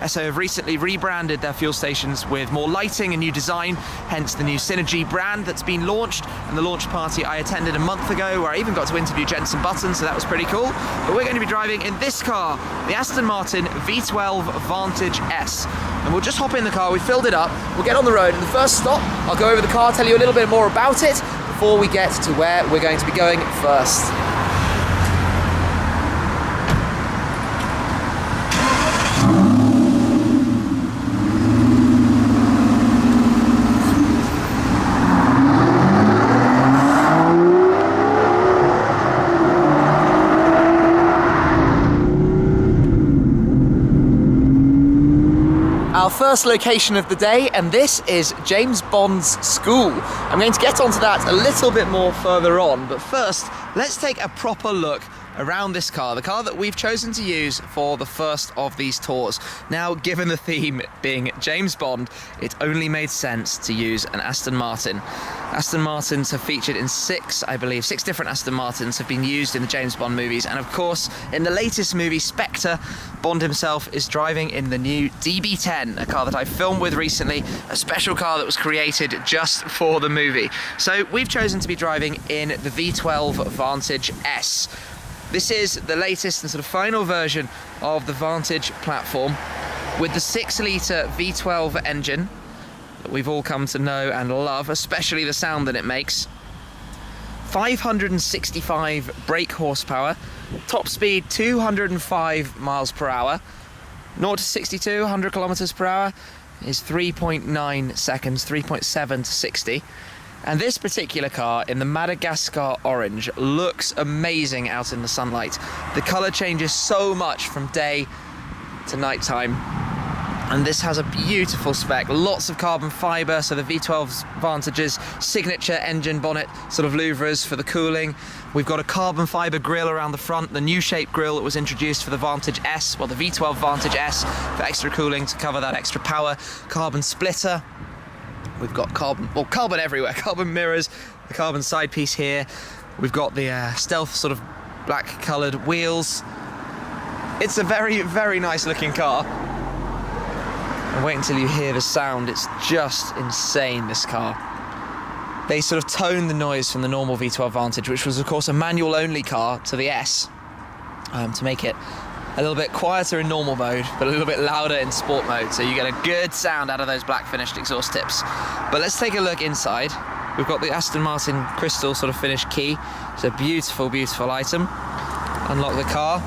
Esso have recently rebranded their fuel stations with more lighting and new design, hence the new Synergy brand that's been launched. And the launch party I attended a month ago, where I even got to interview Jensen Button, so that was pretty cool. But we're going to be driving in this car, the Aston Martin V12 Vantage S. And we'll just hop in the car, we filled it up, we'll get on the road, and the first stop, I'll go over the car, tell you a little bit more about it before we get to where we're going to be going first. Our first location of the day, and this is James Bond's school. I'm going to get onto that a little bit more further on, but first, let's take a proper look around this car, the car that we've chosen to use for the first of these tours. Now, given the theme being James Bond, it only made sense to use an Aston Martin. Aston Martins have featured in six different Aston Martins have been used in the James Bond movies, and of course, in the latest movie, Spectre, Bond himself is driving in the new DB10, a car that I filmed with recently, a special car that was created just for the movie. So we've chosen to be driving in the V12 Vantage S. This is the latest and sort of final version of the Vantage platform with the 6-litre V12 engine that we've all come to know and love, especially the sound that it makes. 565 brake horsepower, top speed 205 miles per hour, 0 to 62, 100 kilometers per hour is 3.9 seconds, 3.7 to 60. And this particular car in the Madagascar orange looks amazing out in the sunlight. The colour changes so much from day to night time. And this has a beautiful spec, lots of carbon fibre, so the V12's Vantage's signature engine bonnet sort of louvres for the cooling. We've got a carbon fibre grille around the front, the new shape grille that was introduced for the Vantage S, well the V12 Vantage S, for extra cooling to cover that extra power. Carbon splitter. We've got carbon everywhere, carbon mirrors, the carbon side piece here. We've got the stealth sort of black coloured wheels. It's a very, very nice looking car. And wait until you hear the sound, it's just insane, this car. They sort of tone the noise from the normal V12 Vantage, which was of course a manual only car, to the S, to make it a little bit quieter in normal mode, but a little bit louder in sport mode, so you get a good sound out of those black finished exhaust tips. But let's take a look inside. We've got the Aston Martin crystal sort of finished key. It's a beautiful, beautiful item. Unlock the car.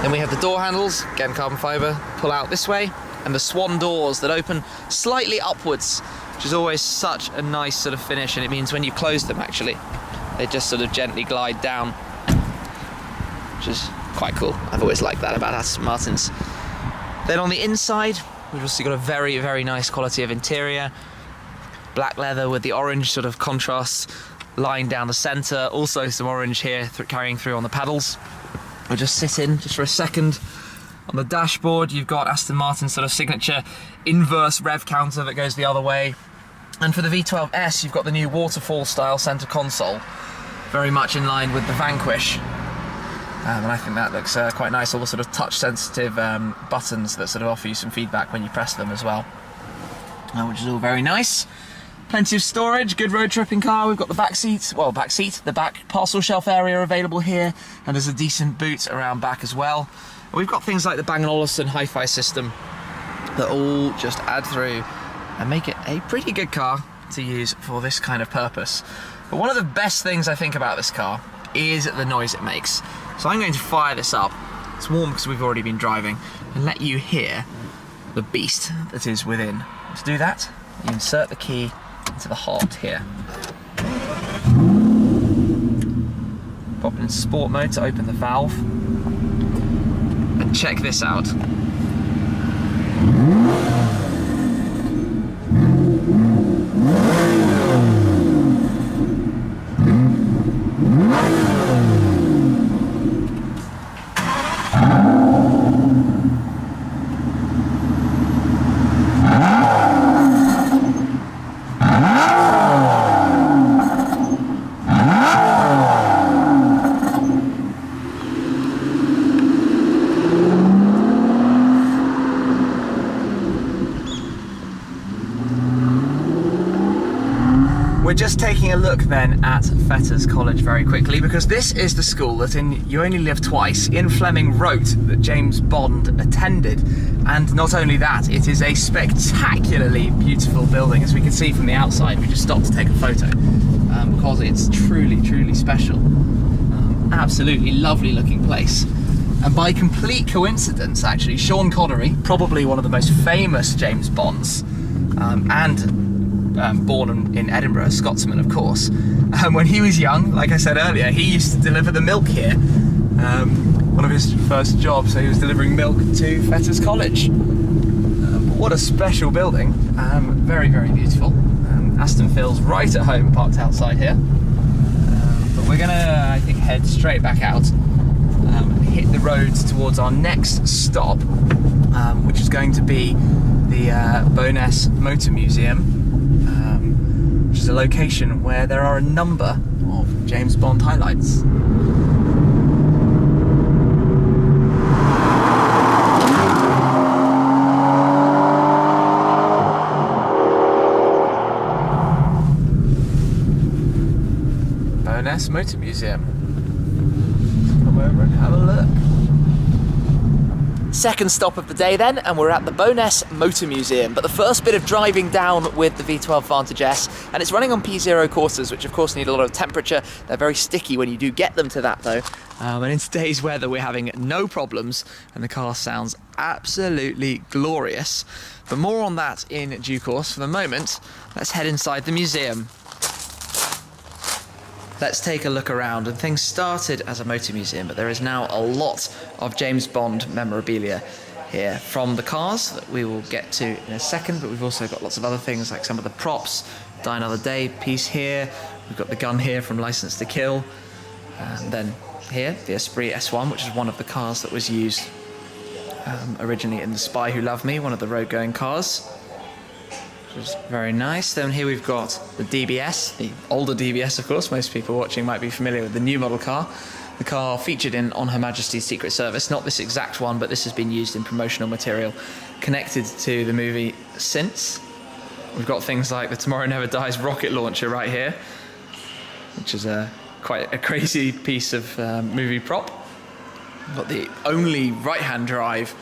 Then we have the door handles, again carbon fibre, pull out this way, and the swan doors that open slightly upwards, which is always such a nice sort of finish, and it means when you close them actually, they just sort of gently glide down, which is quite cool. I've always liked that about Aston Martins. Then on the inside, we've also got a very, very nice quality of interior. Black leather with the orange sort of contrast line down the centre. Also some orange here carrying through on the paddles. We'll just sit in just for a second. On the dashboard, you've got Aston Martin's sort of signature inverse rev counter that goes the other way. And for the V12S, you've got the new waterfall style centre console, very much in line with the Vanquish. And I think that looks quite nice, all the sort of touch-sensitive buttons that sort of offer you some feedback when you press them as well, which is all very nice. Plenty of storage, good road tripping car. We've got the the back parcel shelf area available here, and there's a decent boot around back as well. We've got things like the Bang & Olufsen hi-fi system that all just add through and make it a pretty good car to use for this kind of purpose. But one of the best things I think about this car is the noise it makes. So I'm going to fire this up. It's warm because we've already been driving, and let you hear the beast that is within. To do that, you insert the key into the heart here. Pop it in sport mode to open the valve. And check this out. We're just taking a look then at Fetters College very quickly, because this is the school that in You Only Live Twice, Ian Fleming wrote that James Bond attended. And not only that, it is a spectacularly beautiful building, as we can see from the outside. We just stopped to take a photo because it's truly, truly special. Absolutely lovely looking place. And by complete coincidence, actually, Sean Connery, probably one of the most famous James Bonds, born in Edinburgh, a Scotsman, of course. When he was young, like I said earlier, he used to deliver the milk here. One of his first jobs, so he was delivering milk to Fetters College. What a special building. Very, very beautiful. Aston Phil's right at home, parked outside here. But we're gonna, I think, head straight back out, hit the roads towards our next stop, which is going to be the Bowness Motor Museum, which is a location where there are a number of James Bond highlights. Bowness Motor Museum. Come over and have a look. Second stop of the day then, and we're at the Bowness Motor Museum. But the first bit of driving down with the V12 Vantage S, and it's running on P0 quarters, which of course need a lot of temperature. They're very sticky when you do get them to that though. And in today's weather we're having no problems, and the car sounds absolutely glorious. But more on that in due course. For the moment, let's head inside the museum. Let's take a look around, and things started as a motor museum, but there is now a lot of James Bond memorabilia here, from the cars that we will get to in a second, but we've also got lots of other things like some of the props. Die Another Day piece here, we've got the gun here from License to Kill, and then here the Esprit S1, which is one of the cars that was used originally in The Spy Who Loved Me, one of the road-going cars. Which is very nice. Then here we've got the DBS, the older DBS of course. Most people watching might be familiar with the new model car. The car featured in On Her Majesty's Secret Service, not this exact one, but this has been used in promotional material connected to the movie since. We've got things like the Tomorrow Never Dies rocket launcher right here, which is quite a crazy piece of movie prop. We've got the only right-hand drive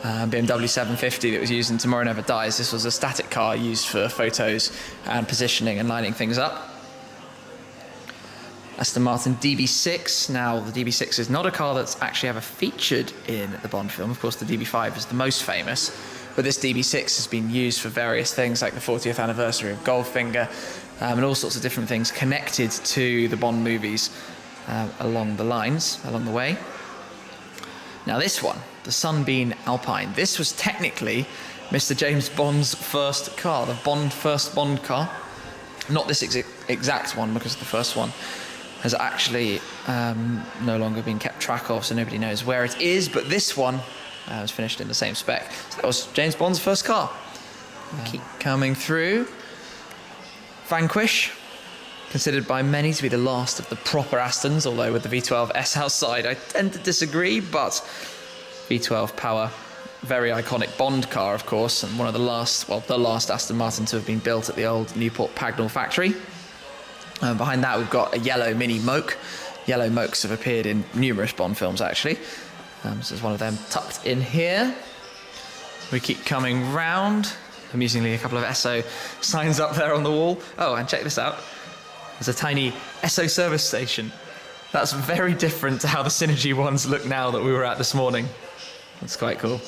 BMW 750 that was used in Tomorrow Never Dies. This was a static car used for photos and positioning and lining things up. Aston Martin DB6. Now, the DB6 is not a car that's actually ever featured in the Bond film. Of course, the DB5 is the most famous, but this DB6 has been used for various things like the 40th anniversary of Goldfinger, and all sorts of different things connected to the Bond movies along the way. Now this one, the Sunbeam Alpine. This was technically Mr. James Bond's first car, the first Bond car. Not this exact one, because the first one has actually no longer been kept track of, so nobody knows where it is, but this one was finished in the same spec. So that was James Bond's first car. Keep coming through. Vanquish, considered by many to be the last of the proper Astons, although with the V12 S outside I tend to disagree, but V12 power, very iconic Bond car of course, and one of the last Aston Martin to have been built at the old Newport Pagnell factory. Behind that we've got a yellow Mini Moke. Yellow Mokes have appeared in numerous Bond films actually. This is one of them tucked in here. We keep coming round. Amusingly, a couple of Esso signs up there on the wall. Oh, and check this out. There's a tiny Esso service station. That's very different to how the Synergy ones look now that we were at this morning. That's quite cool.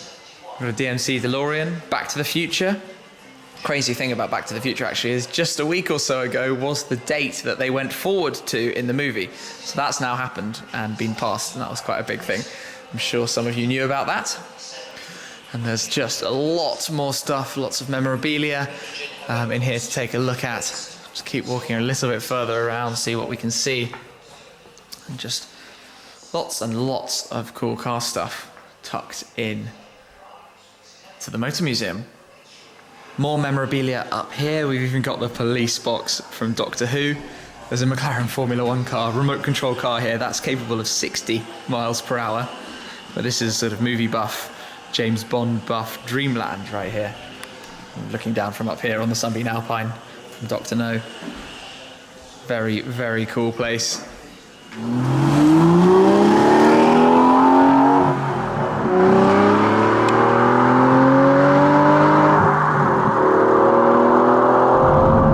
We've got a DMC DeLorean, Back to the Future. Crazy thing about Back to the Future actually is just a week or so ago was the date that they went forward to in the movie. So that's now happened and been passed, and that was quite a big thing. I'm sure some of you knew about that. And there's just a lot more stuff, lots of memorabilia in here to take a look at. Just keep walking a little bit further around, see what we can see. And just lots and lots of cool car stuff tucked in to the Motor Museum. More memorabilia up here. We've even got the police box from Doctor Who. There's a McLaren Formula 1 car, remote control car here. That's capable of 60 miles per hour. But this is sort of movie buff, James Bond buff dreamland right here. Looking down from up here on the Sunbeam Alpine from Dr. No. Very, very cool place.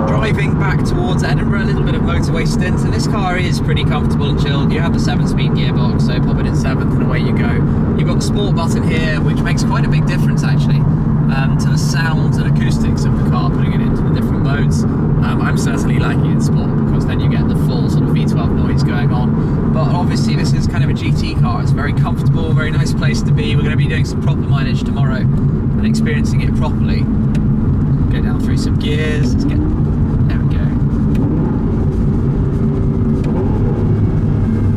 Driving back towards Edinburgh, a little bit of motorway stint, and this car is pretty comfortable and chilled. You have the 7-speed gearbox, so pop it in 7th and away you go. You've got the sport button here, which makes quite a big difference actually to the sounds and acoustics of the car, putting it into the different modes. I'm certainly liking it in sport because then you get the full sort of V12 noise going on. But obviously this is kind of a GT car. It's very comfortable, very nice place to be. We're going to be doing some proper mileage tomorrow and experiencing it properly. Go down through some gears. Let's get... There we go.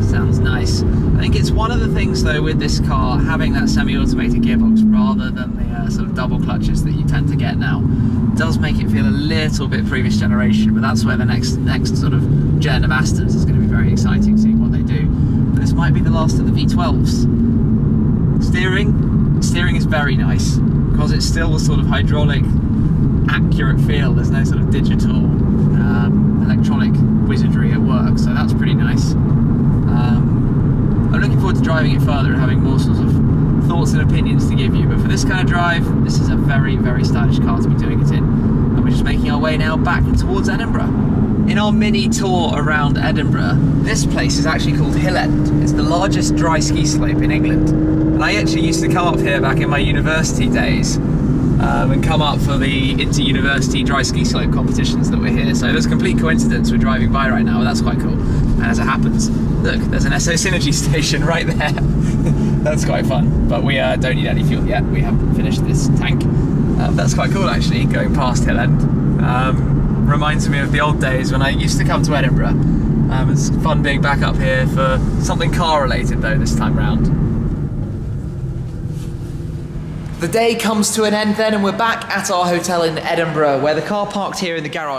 Sounds nice. I think it's one of the things though with this car, having that semi-automated gearbox rather than the sort of double clutches that you tend to get now, does make it feel a little bit previous generation, but that's where the next sort of gen of Astons is going to be very exciting, seeing what they do. But this might be the last of the V12s. Steering is very nice, because it's still a sort of hydraulic, accurate feel. There's no sort of digital, electronic wizardry at work, so that's pretty nice. I'm looking forward to driving it further and having more sorts of thoughts and opinions to give you, but for this kind of drive, this is a very, very stylish car to be doing it in. And we're just making our way now back towards Edinburgh. In our mini tour around Edinburgh, this place is actually called Hill End. It's the largest dry ski slope in England. And I actually used to come up here back in my university days and come up for the inter-university dry ski slope competitions that were here. So there's a complete coincidence we're driving by right now, but that's quite cool. And as it happens, look, there's an Esso Synergy station right there. That's quite fun, but we don't need any fuel yet. We haven't finished this tank. That's quite cool actually, going past Hill End. Reminds me of the old days when I used to come to Edinburgh. It's fun being back up here for something car related though this time round. The day comes to an end then, and we're back at our hotel in Edinburgh, where the car parked here in the garage